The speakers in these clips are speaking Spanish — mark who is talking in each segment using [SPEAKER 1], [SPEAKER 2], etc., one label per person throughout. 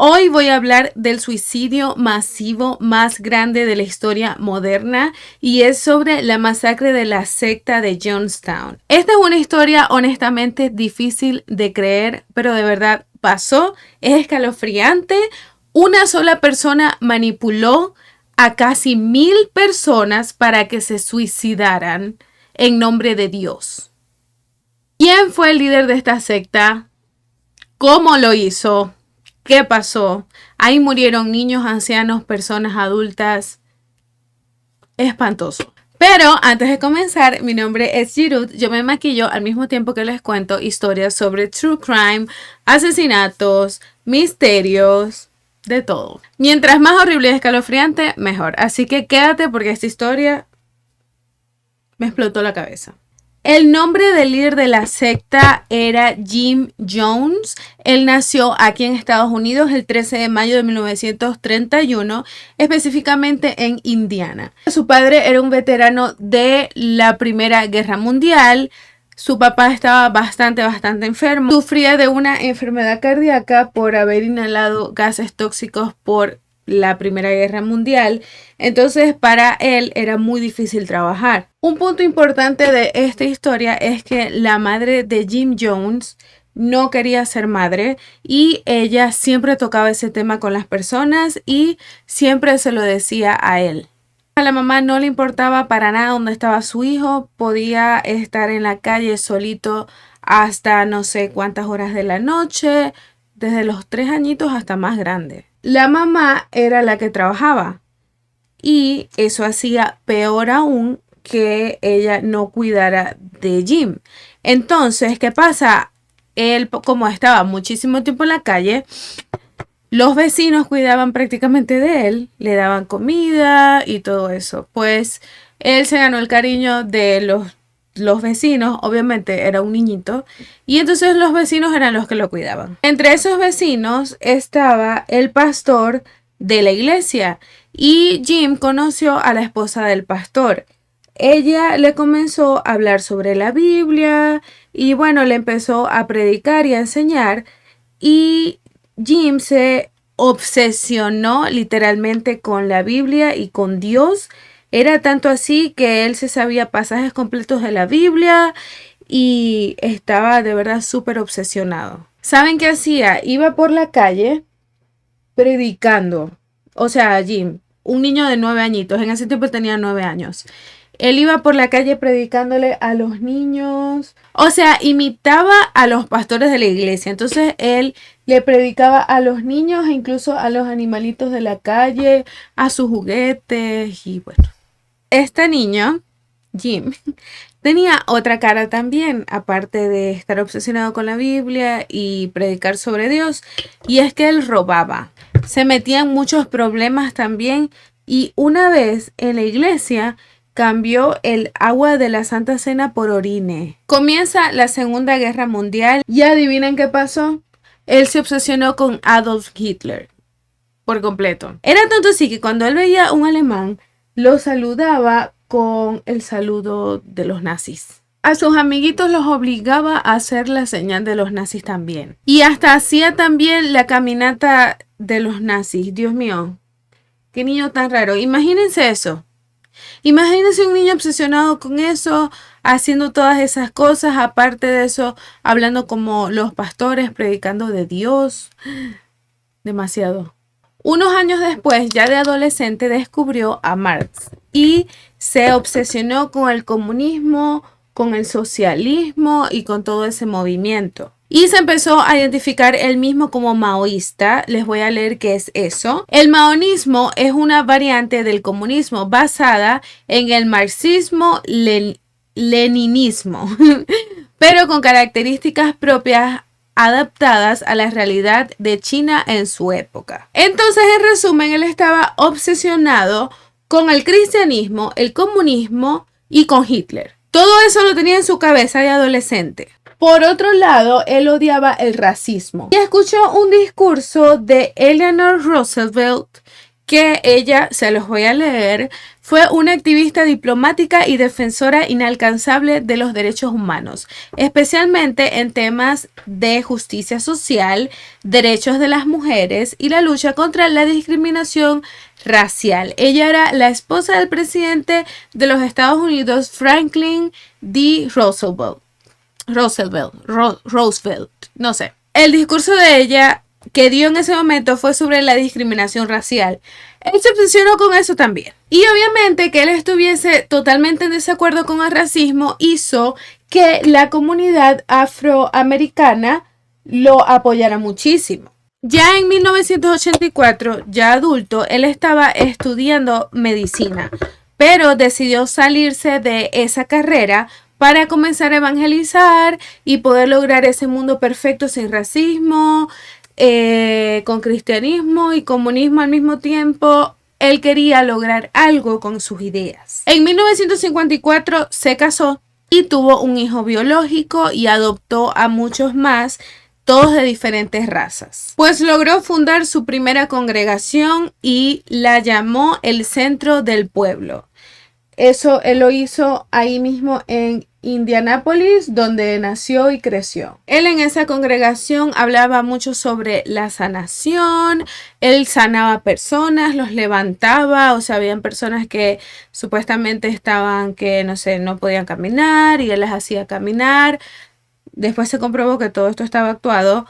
[SPEAKER 1] Hoy voy a hablar del suicidio masivo más grande de la historia moderna y es sobre la masacre de la secta de Jonestown. Esta es una historia honestamente difícil de creer, pero de verdad pasó, es escalofriante. Una sola persona manipuló a casi 1000 personas para que se suicidaran en nombre de Dios. ¿Quién fue el líder de esta secta? ¿Cómo lo hizo? ¿Qué pasó? Ahí murieron niños, ancianos, personas adultas. Espantoso. Pero antes de comenzar, mi nombre es Giruth. Yo me maquillo al mismo tiempo que les cuento historias sobre true crime, asesinatos, misterios, de todo. Mientras más horrible y escalofriante, mejor. Así que quédate porque esta historia me explotó la cabeza. El nombre del líder de la secta era Jim Jones. Él nació aquí en Estados Unidos el 13 de mayo de 1931, específicamente en Indiana. Su padre era un veterano de la Primera Guerra Mundial. Su papá estaba bastante enfermo. Sufría de una enfermedad cardíaca por haber inhalado gases tóxicos por la Primera Guerra Mundial. Entonces para él era muy difícil trabajar. Un punto importante de esta historia es que la madre de Jim Jones no quería ser madre y ella siempre tocaba ese tema con las personas y siempre se lo decía a él. A la mamá no le importaba para nada dónde estaba su hijo, podía estar en la calle solito hasta no sé cuántas horas de la noche, desde los 3 añitos hasta más grande. La mamá era la que trabajaba y eso hacía peor aún que ella no cuidara de Jim. Entonces, ¿qué pasa? Él, como estaba muchísimo tiempo en la calle, los vecinos cuidaban prácticamente de él, le daban comida y todo eso. Pues él se ganó el cariño de los vecinos, obviamente era un niñito, y entonces los vecinos eran los que lo cuidaban. Entre esos vecinos estaba el pastor de la iglesia y Jim conoció a la esposa del pastor. Ella le comenzó a hablar sobre la Biblia y bueno, le empezó a predicar y a enseñar y Jim se obsesionó literalmente con la Biblia y con Dios. Era tanto así que él se sabía pasajes completos de la Biblia y estaba de verdad súper obsesionado. ¿Saben qué hacía? Iba por la calle predicando. O sea, Jim, un niño de 9 añitos, en ese tiempo tenía 9 años. Él iba por la calle predicándole a los niños. O sea, imitaba a los pastores de la iglesia. Entonces él le predicaba a los niños e incluso a los animalitos de la calle, a sus juguetes y bueno. Este niño, Jim, tenía otra cara también, aparte de estar obsesionado con la Biblia y predicar sobre Dios, y es que él robaba. Se metía en muchos problemas también y una vez en la iglesia cambió el agua de la Santa Cena por orine. Comienza la Segunda Guerra Mundial y adivinen qué pasó. Él se obsesionó con Adolf Hitler por completo. Era tanto así que cuando él veía a un alemán, lo saludaba con el saludo de los nazis. A sus amiguitos los obligaba a hacer la señal de los nazis también. Y hasta hacía también la caminata de los nazis. Dios mío, qué niño tan raro. Imagínense eso. Imagínense un niño obsesionado con eso, haciendo todas esas cosas. Aparte de eso, hablando como los pastores, predicando de Dios. Demasiado. Unos años después, ya de adolescente, descubrió a Marx y se obsesionó con el comunismo, con el socialismo y con todo ese movimiento. Y se empezó a identificar él mismo como maoísta. Les voy a leer qué es eso. El maoísmo es una variante del comunismo basada en el marxismo-leninismo, pero con características propias adaptadas a la realidad de China en su época. Entonces, en resumen, él estaba obsesionado con el cristianismo, el comunismo y con Hitler. Todo eso lo tenía en su cabeza de adolescente. Por otro lado, él odiaba el racismo. Y escuchó un discurso de Eleanor Roosevelt que ella, se los voy a leer, Fue una activista diplomática y defensora inalcanzable de los derechos humanos, especialmente en temas de justicia social, derechos de las mujeres y la lucha contra la discriminación racial. Ella era la esposa del presidente de los Estados Unidos, Franklin D. Roosevelt, no sé. El discurso de ella que dio en ese momento fue sobre la discriminación racial. Él se obsesionó con eso también. Y obviamente que él estuviese totalmente en desacuerdo con el racismo hizo que la comunidad afroamericana lo apoyara muchísimo. Ya en 1984, ya adulto, él estaba estudiando medicina, pero decidió salirse de esa carrera para comenzar a evangelizar y poder lograr ese mundo perfecto sin racismo, con cristianismo y comunismo al mismo tiempo. Él quería lograr algo con sus ideas. En 1954 se casó y tuvo un hijo biológico y adoptó a muchos más, todos de diferentes razas. Pues logró fundar su primera congregación y la llamó el Centro del Pueblo. Eso él lo hizo ahí mismo en Indianápolis, donde nació y creció. Él en esa congregación hablaba mucho sobre la sanación. Él sanaba personas, los levantaba, o sea, habían personas que supuestamente estaban que, no sé, no podían caminar y él las hacía caminar. Después se comprobó que todo esto estaba actuado,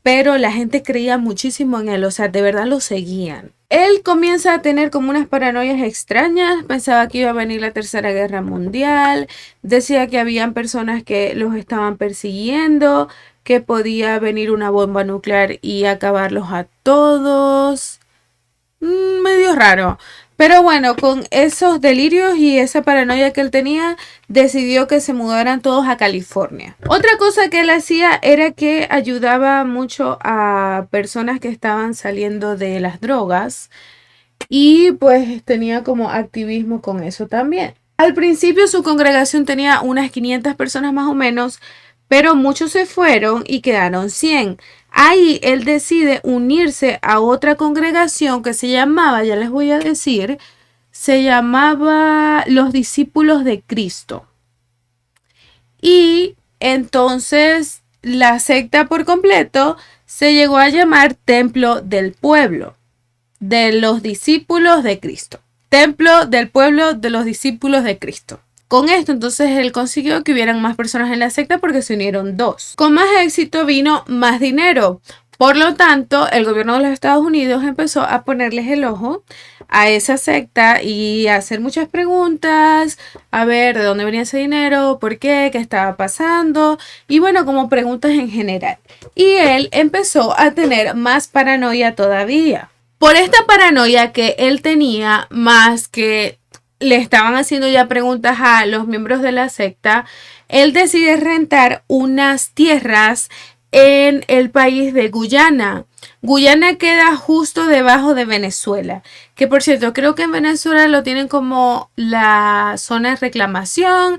[SPEAKER 1] pero la gente creía muchísimo en él, o sea, de verdad lo seguían. Él comienza a tener como unas paranoias extrañas, pensaba que iba a venir la Tercera Guerra Mundial, decía que habían personas que los estaban persiguiendo, que podía venir una bomba nuclear y acabarlos a todos. Medio raro. Pero bueno, con esos delirios y esa paranoia que él tenía, decidió que se mudaran todos a California. Otra cosa que él hacía era que ayudaba mucho a personas que estaban saliendo de las drogas y pues tenía como activismo con eso también. Al principio su congregación tenía unas 500 personas más o menos, pero muchos se fueron y quedaron 100. Ahí él decide unirse a otra congregación que se llamaba, ya les voy a decir, se llamaba Los Discípulos de Cristo. Y entonces la secta por completo se llegó a llamar Templo del Pueblo de los Discípulos de Cristo. Templo del Pueblo de los Discípulos de Cristo. Con esto, entonces, él consiguió que hubieran más personas en la secta porque se unieron dos. Con más éxito vino más dinero. Por lo tanto, el gobierno de los Estados Unidos empezó a ponerles el ojo a esa secta y a hacer muchas preguntas, a ver de dónde venía ese dinero, por qué estaba pasando, y bueno, como preguntas en general. Y él empezó a tener más paranoia todavía. Por esta paranoia que él tenía, más que le estaban haciendo ya preguntas a los miembros de la secta, él decide rentar unas tierras en el país de Guyana. Guyana queda justo debajo de Venezuela, que por cierto, creo que en Venezuela lo tienen como la zona de reclamación.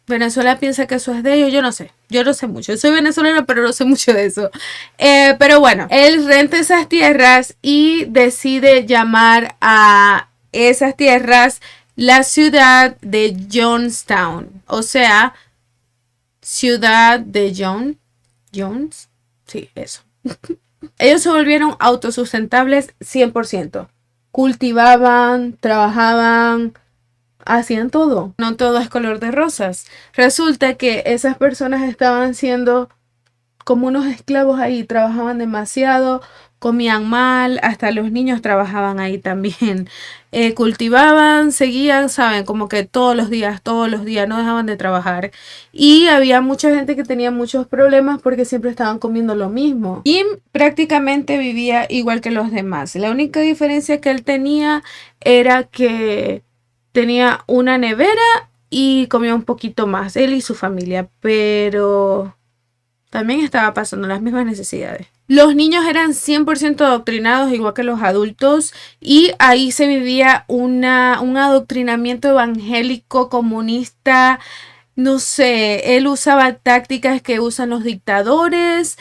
[SPEAKER 1] Venezuela piensa que eso es de ellos, yo no sé mucho, soy venezolana pero no sé mucho de eso, pero bueno, él renta esas tierras y decide llamar a esas tierras la ciudad de Jonestown, o sea, ciudad de Jones, sí, eso. Ellos se volvieron autosustentables 100%. Cultivaban, trabajaban, hacían todo. No todo es color de rosas. Resulta que esas personas estaban siendo como unos esclavos ahí, trabajaban demasiado, comían mal, hasta los niños trabajaban ahí también. Cultivaban, seguían, saben, como que todos los días, no dejaban de trabajar. Y había mucha gente que tenía muchos problemas porque siempre estaban comiendo lo mismo. Y prácticamente vivía igual que los demás. La única diferencia que él tenía era que tenía una nevera y comía un poquito más, él y su familia, pero también estaba pasando las mismas necesidades. Los niños eran 100% adoctrinados, igual que los adultos, y ahí se vivía un adoctrinamiento evangélico, comunista, no sé, él usaba tácticas que usan los dictadores,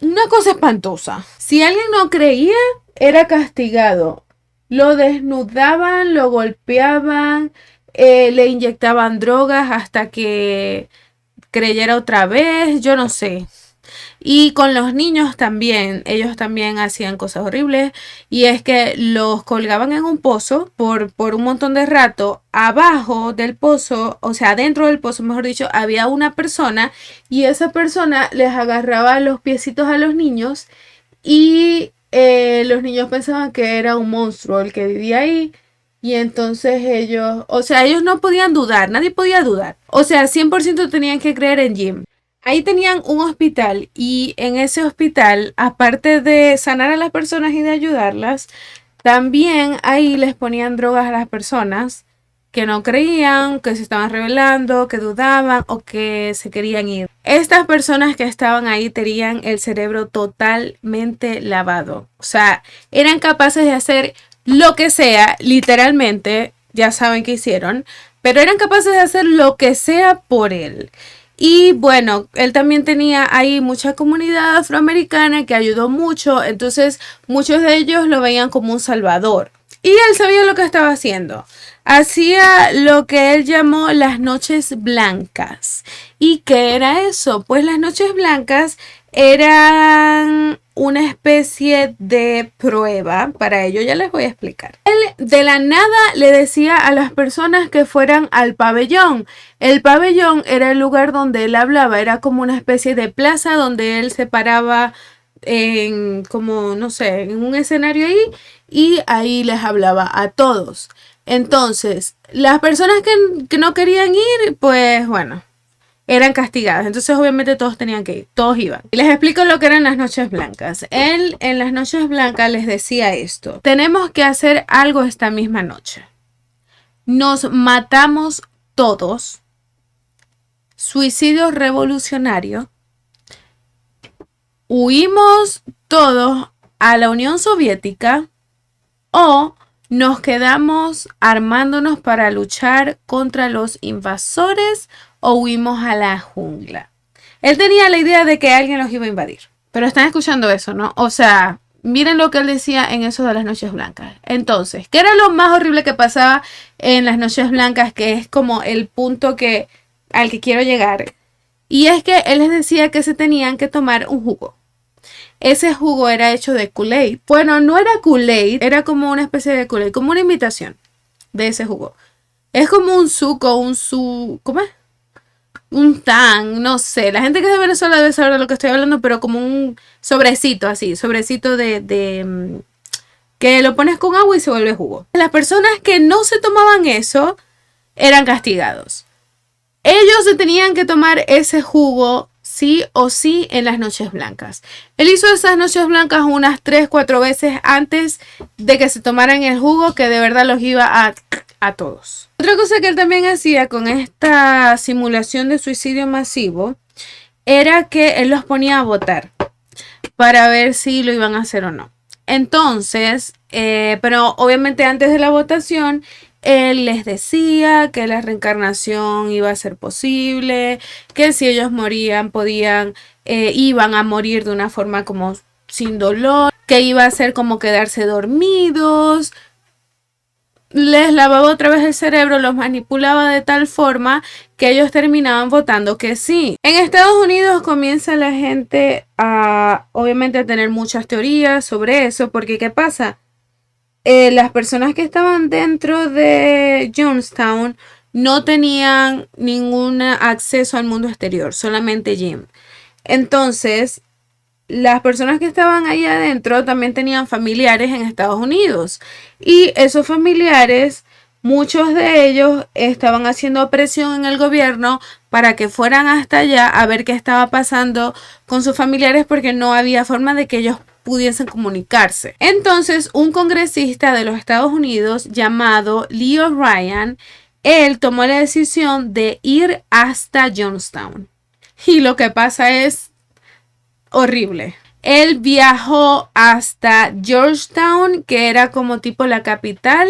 [SPEAKER 1] una cosa espantosa. Si alguien no creía, era castigado. Lo desnudaban, lo golpeaban, le inyectaban drogas hasta que creyera otra vez, yo no sé. Y con los niños también, ellos también hacían cosas horribles. Y es que los colgaban en un pozo por un montón de rato. Abajo del pozo, o sea, dentro del pozo, mejor dicho, había una persona. Y esa persona les agarraba los piecitos a los niños. Y los niños pensaban que era un monstruo el que vivía ahí. Y entonces ellos, o sea, ellos no podían dudar, nadie podía dudar. O sea, 100% tenían que creer en Jim. Ahí tenían un hospital y en ese hospital, aparte de sanar a las personas y de ayudarlas, también ahí les ponían drogas a las personas que no creían, que se estaban rebelando, que dudaban o que se querían ir. Estas personas que estaban ahí tenían el cerebro totalmente lavado. O sea, eran capaces de hacer lo que sea, literalmente, ya saben qué hicieron, pero eran capaces de hacer lo que sea por él. Y bueno, él también tenía ahí mucha comunidad afroamericana que ayudó mucho, entonces muchos de ellos lo veían como un salvador. Y él sabía lo que estaba haciendo. Hacía lo que él llamó las noches blancas. ¿Y qué era eso? Pues las noches blancas eran una especie de prueba. Para ello ya les voy a explicar. Él de la nada le decía a las personas que fueran al pabellón. El pabellón era el lugar donde él hablaba. Era como una especie de plaza donde él se paraba en como no sé, en un escenario ahí y ahí les hablaba a todos. Entonces, las personas que no querían ir, pues bueno, eran castigadas. Entonces, obviamente todos tenían que ir, todos iban. Y les explico lo que eran las noches blancas. Él en las noches blancas les decía esto: tenemos que hacer algo esta misma noche. Nos matamos todos. Suicidio revolucionario. Huimos todos a la Unión Soviética o nos quedamos armándonos para luchar contra los invasores o huimos a la jungla. Él tenía la idea de que alguien los iba a invadir. Pero están escuchando eso, ¿no? O sea, miren lo que él decía en eso de las noches blancas. Entonces, ¿qué era lo más horrible que pasaba en las noches blancas? Que es como el punto al que quiero llegar. Y es que él les decía que se tenían que tomar un jugo. Ese jugo era hecho de Kool-Aid. Bueno, no era Kool-Aid, era como una especie de Kool-Aid, como una imitación de ese jugo. Es como un suco, ¿cómo es? Un tan, no sé. La gente que es de Venezuela debe saber de lo que estoy hablando, pero como un sobrecito así, sobrecito de que lo pones con agua y se vuelve jugo. Las personas que no se tomaban eso eran castigados. Ellos se tenían que tomar ese jugo sí o sí en las noches blancas. Él hizo esas noches blancas unas 3-4 veces antes de que se tomaran el jugo, que de verdad los iba a todos. Otra cosa que él también hacía con esta simulación de suicidio masivo era que él los ponía a votar para ver si lo iban a hacer o no. Entonces, pero obviamente antes de la votación, él les decía que la reencarnación iba a ser posible, que si ellos morían iban a morir de una forma como sin dolor, que iba a ser como quedarse dormidos. Les lavaba otra vez el cerebro, los manipulaba de tal forma que ellos terminaban votando que sí. En Estados Unidos comienza la gente obviamente a tener muchas teorías sobre eso, porque ¿qué pasa? Las personas que estaban dentro de Jonestown no tenían ningún acceso al mundo exterior, solamente Jim. Entonces, las personas que estaban ahí adentro también tenían familiares en Estados Unidos. Y esos familiares, muchos de ellos estaban haciendo presión en el gobierno para que fueran hasta allá a ver qué estaba pasando con sus familiares, porque no había forma de que ellos pudiesen comunicarse. Entonces, un congresista de los Estados Unidos llamado Leo Ryan, él tomó la decisión de ir hasta Jonestown. Y lo que pasa es horrible. Él viajó hasta Georgetown, que era como tipo la capital,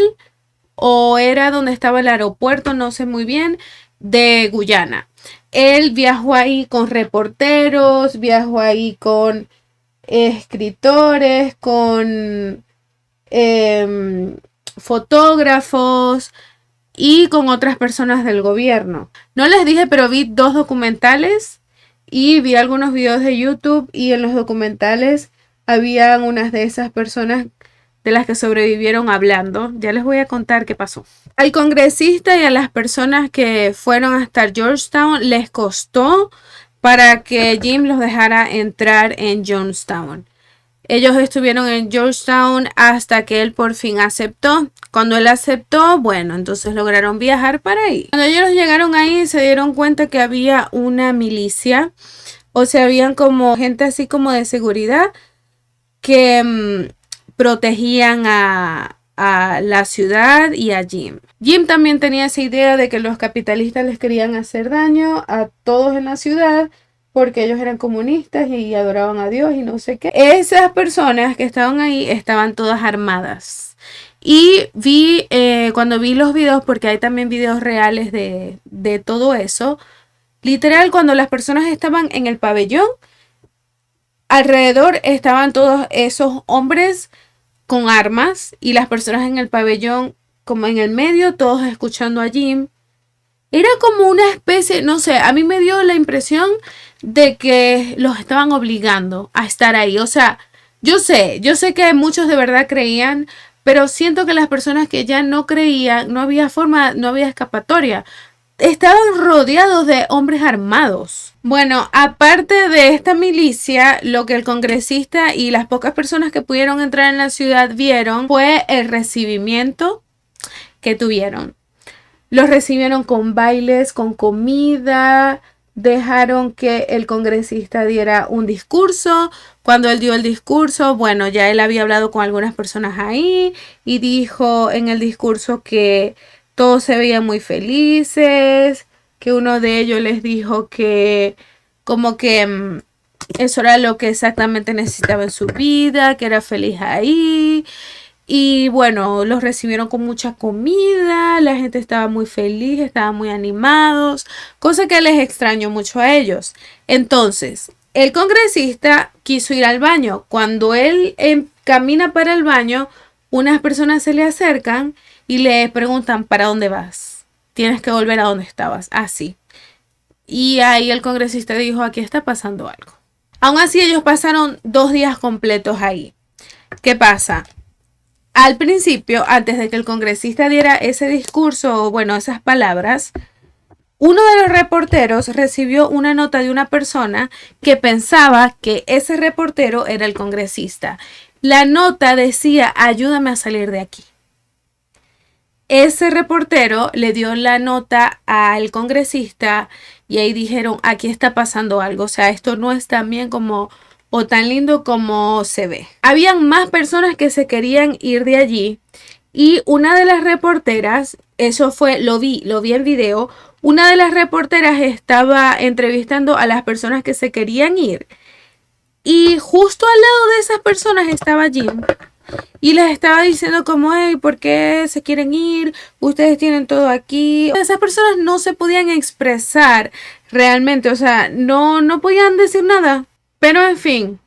[SPEAKER 1] o era donde estaba el aeropuerto, no sé muy bien, de Guyana. Él viajó ahí con reporteros, viajó ahí con escritores, con fotógrafos y con otras personas del gobierno. No les dije, pero vi 2 documentales y vi algunos videos de YouTube, y en los documentales habían unas de esas personas de las que sobrevivieron hablando. Ya les voy a contar qué pasó. Al congresista y a las personas que fueron hasta Georgetown les costó para que Jim los dejara entrar en Jonestown. Ellos estuvieron en Georgetown hasta que él por fin aceptó. Cuando él aceptó, bueno, entonces lograron viajar para ahí. Cuando ellos llegaron ahí, se dieron cuenta que había una milicia. O sea, habían como gente así como de seguridad que protegían a la ciudad y a Jim. Jim también tenía esa idea de que los capitalistas les querían hacer daño a todos en la ciudad, porque ellos eran comunistas y adoraban a Dios y no sé qué. Esas personas que estaban ahí estaban todas armadas. Y vi, cuando vi los videos, porque hay también videos reales de todo eso, literal, cuando las personas estaban en el pabellón, alrededor estaban todos esos hombres con armas y las personas en el pabellón como en el medio, todos escuchando a Jim. Era como una especie, no sé, a mí me dio la impresión de que los estaban obligando a estar ahí. O sea, yo sé que muchos de verdad creían, pero siento que las personas que ya no creían, no había forma, no había escapatoria. Estaban rodeados de hombres armados. Bueno, aparte de esta milicia, lo que el congresista y las pocas personas que pudieron entrar en la ciudad vieron fue el recibimiento que tuvieron. Los recibieron con bailes, con comida, dejaron que el congresista diera un discurso. Cuando él dio el discurso, bueno, ya él había hablado con algunas personas ahí y dijo en el discurso que todos se veían muy felices, que uno de ellos les dijo que como que eso era lo que exactamente necesitaba en su vida, que era feliz ahí. Y bueno, los recibieron con mucha comida, la gente estaba muy feliz, estaban muy animados, cosa que les extrañó mucho a ellos. Entonces, el congresista quiso ir al baño. Cuando él camina para el baño, unas personas se le acercan y le preguntan, ¿para dónde vas? Tienes que volver a donde estabas. Así. Y ahí el congresista dijo, aquí está pasando algo. Aún así, ellos pasaron 2 días completos ahí. ¿Qué pasa? Al principio, antes de que el congresista diera ese discurso, o bueno, esas palabras, uno de los reporteros recibió una nota de una persona que pensaba que ese reportero era el congresista. La nota decía, ayúdame a salir de aquí. Ese reportero le dio la nota al congresista y ahí dijeron, aquí está pasando algo. O sea, esto no es tan bien como o tan lindo como se ve. Habían más personas que se querían ir de allí y una de las reporteras, eso fue, lo vi en video, una de las reporteras estaba entrevistando a las personas que se querían ir y justo al lado de esas personas estaba Jim. Y les estaba diciendo como, hey, ¿por qué se quieren ir? Ustedes tienen todo aquí. Esas personas no se podían expresar realmente, o sea, no podían decir nada. Pero en fin,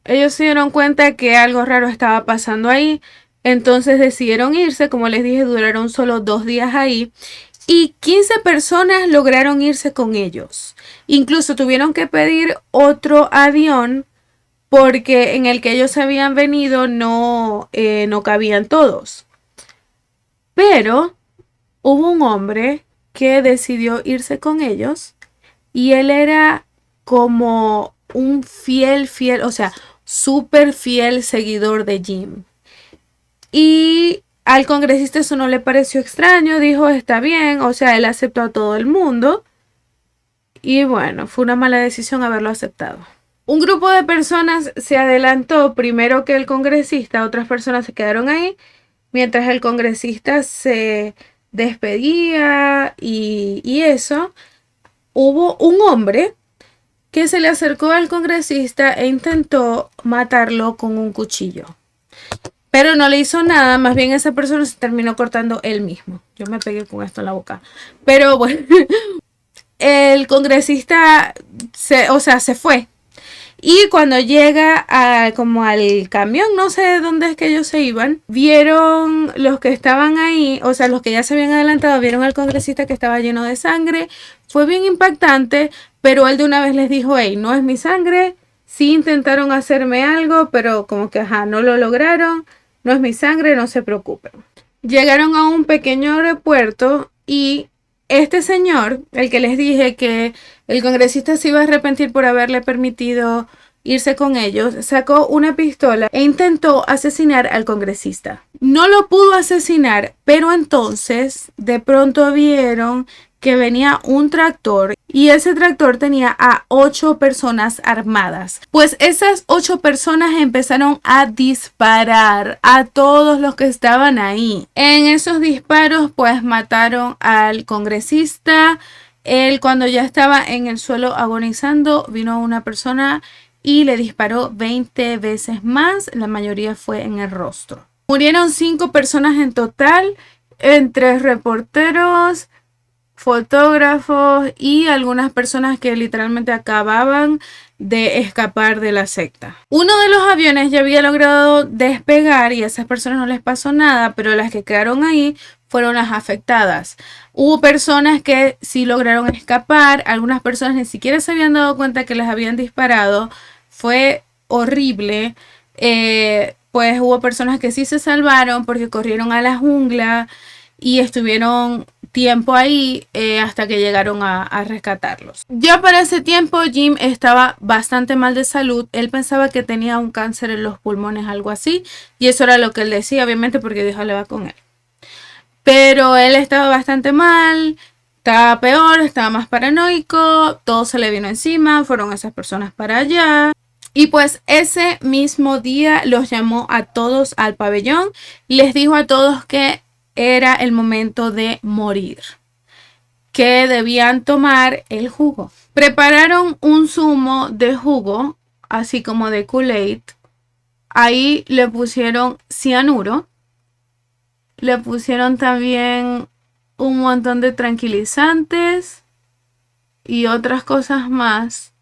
[SPEAKER 1] ellos se dieron cuenta que algo raro estaba pasando ahí. Entonces decidieron irse, como les dije, duraron solo 2 días ahí. Y 15 personas lograron irse con ellos. Incluso tuvieron que pedir otro avión porque en el que ellos habían venido no cabían todos. Pero hubo un hombre que decidió irse con ellos y él era como un fiel, o sea, súper fiel seguidor de Jim. Y al congresista eso no le pareció extraño, dijo, está bien, o sea, él aceptó a todo el mundo. Y bueno, fue una mala decisión haberlo aceptado. Un grupo de personas se adelantó primero que el congresista, otras personas se quedaron ahí, mientras el congresista se despedía y eso. Hubo un hombre que se le acercó al congresista e intentó matarlo con un cuchillo. Pero no le hizo nada, más bien esa persona se terminó cortando él mismo. Yo me pegué con esto en la boca. Pero bueno, el congresista se fue. Y cuando llega como al camión, no sé de dónde es que ellos se iban, vieron los que estaban ahí, o sea, los que ya se habían adelantado, vieron al congresista que estaba lleno de sangre. Fue bien impactante, pero él de una vez les dijo, hey, no es mi sangre. Sí intentaron hacerme algo, pero como que no lo lograron. No es mi sangre, no se preocupen. Llegaron a un pequeño aeropuerto y este señor, el que les dije que el congresista se iba a arrepentir por haberle permitido irse con ellos, sacó una pistola e intentó asesinar al congresista. No lo pudo asesinar, pero entonces de pronto vieron que venía un tractor y ese tractor tenía a 8 personas armadas. Pues esas 8 personas empezaron a disparar a todos los que estaban ahí. En esos disparos pues mataron al congresista. Él cuando ya estaba en el suelo agonizando vino una persona y le disparó 20 veces más. La mayoría fue en el rostro. Murieron 5 personas en total, entre reporteros, fotógrafos y algunas personas que literalmente acababan de escapar de la secta. Uno de los aviones ya había logrado despegar y a esas personas no les pasó nada, pero las que quedaron ahí fueron las afectadas. Hubo personas que sí lograron escapar, algunas personas ni siquiera se habían dado cuenta que les habían disparado. Fue horrible. Pues hubo personas que sí se salvaron porque corrieron a la jungla y estuvieron tiempo ahí hasta que llegaron a rescatarlos. Ya para ese tiempo Jim estaba bastante mal de salud. Él pensaba que tenía un cáncer en los pulmones, algo así, y eso era lo que él decía, obviamente porque Dios le va con él. Pero él estaba bastante mal, estaba peor, estaba más paranoico, todo se le vino encima, fueron esas personas para allá. Y pues ese mismo día los llamó a todos al pabellón y les dijo a todos que era el momento de morir, que debían tomar el jugo. Prepararon un zumo de jugo, así como de Kool-Aid. Ahí le pusieron cianuro. Le pusieron también un montón de tranquilizantes y otras cosas más.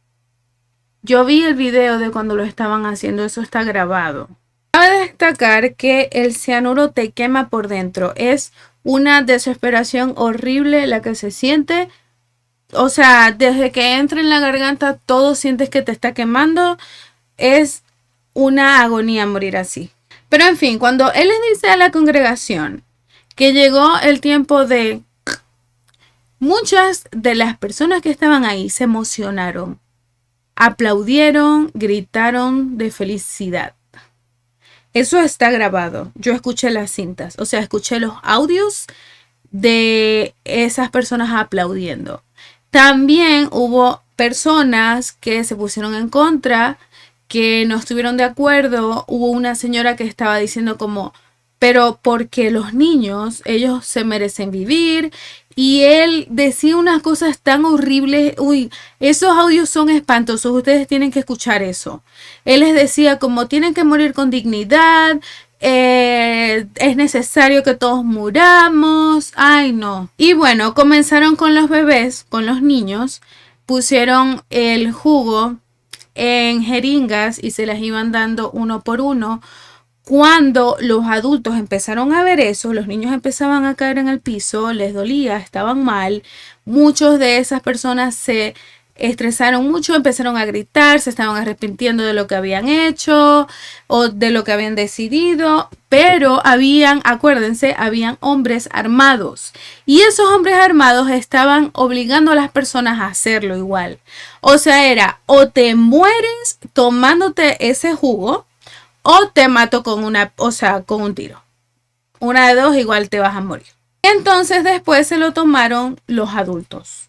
[SPEAKER 1] Yo vi el video de cuando lo estaban haciendo, eso está grabado. Cabe destacar que el cianuro te quema por dentro. Es una desesperación horrible la que se siente. O sea, desde que entra en la garganta todo sientes que te está quemando. Es una agonía morir así. Pero en fin, cuando él les dice a la congregación que llegó el tiempo de... Muchas de las personas que estaban ahí se emocionaron. Aplaudieron, gritaron de felicidad. Eso está grabado. Yo escuché las cintas, o sea, escuché los audios de esas personas aplaudiendo. También hubo personas que se pusieron en contra, que no estuvieron de acuerdo. Hubo una señora que estaba diciendo como, pero porque los niños, ellos se merecen vivir. Y él decía unas cosas tan horribles. Uy, esos audios son espantosos. Ustedes tienen que escuchar eso. Él les decía como tienen que morir con dignidad. Es necesario que todos muramos. Ay, no. Y bueno, comenzaron con los bebés, con los niños. Pusieron el jugo en jeringas y se las iban dando uno por uno. Cuando los adultos empezaron a ver eso, los niños empezaban a caer en el piso, les dolía, estaban mal. Muchos de esas personas se estresaron mucho, empezaron a gritar, se estaban arrepintiendo de lo que habían hecho o de lo que habían decidido. Pero acuérdense, habían hombres armados. Y esos hombres armados estaban obligando a las personas a hacerlo igual. O sea, era o te mueres tomándote ese jugo, o te mato con con un tiro. Una de dos, igual te vas a morir. Entonces después se lo tomaron los adultos.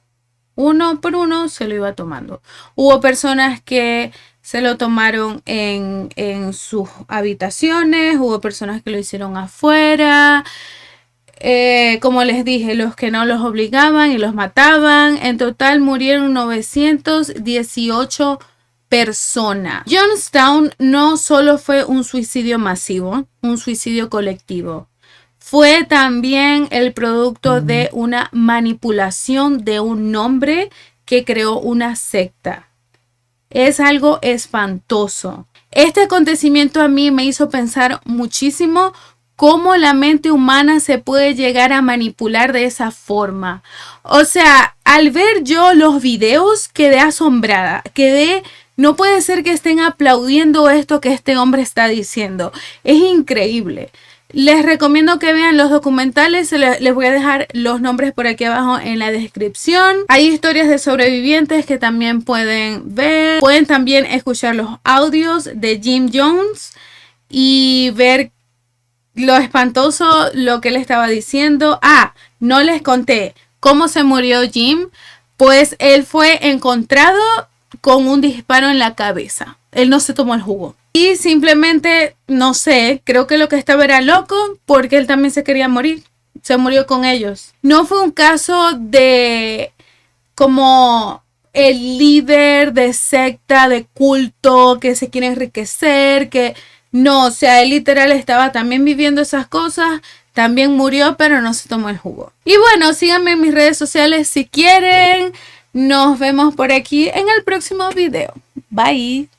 [SPEAKER 1] Uno por uno se lo iba tomando. Hubo personas que se lo tomaron en sus habitaciones. Hubo personas que lo hicieron afuera. Como les dije, los que no los obligaban y los mataban. En total murieron 918 persona. Jonestown no solo fue un suicidio masivo, un suicidio colectivo. Fue también el producto de una manipulación de un hombre que creó una secta. Es algo espantoso. Este acontecimiento a mí me hizo pensar muchísimo cómo la mente humana se puede llegar a manipular de esa forma. O sea, al ver yo los videos quedé asombrada, no puede ser que estén aplaudiendo esto que este hombre está diciendo. Es increíble. Les recomiendo que vean los documentales, les voy a dejar los nombres por aquí abajo en la descripción. Hay historias de sobrevivientes que también pueden ver. Pueden también escuchar los audios de Jim Jones y ver lo espantoso lo que él estaba diciendo. No les conté cómo se murió Jim. Pues él fue encontrado con un disparo en la cabeza. Él no se tomó el jugo. Y simplemente, no sé, creo que lo que estaba era loco porque él también se quería morir. Se murió con ellos. No fue un caso de como el líder de secta, de culto, que se quiere enriquecer, que no, o sea, él literal estaba también viviendo esas cosas, también murió, pero no se tomó el jugo. Y bueno, síganme en mis redes sociales si quieren. Nos vemos por aquí en el próximo video. Bye.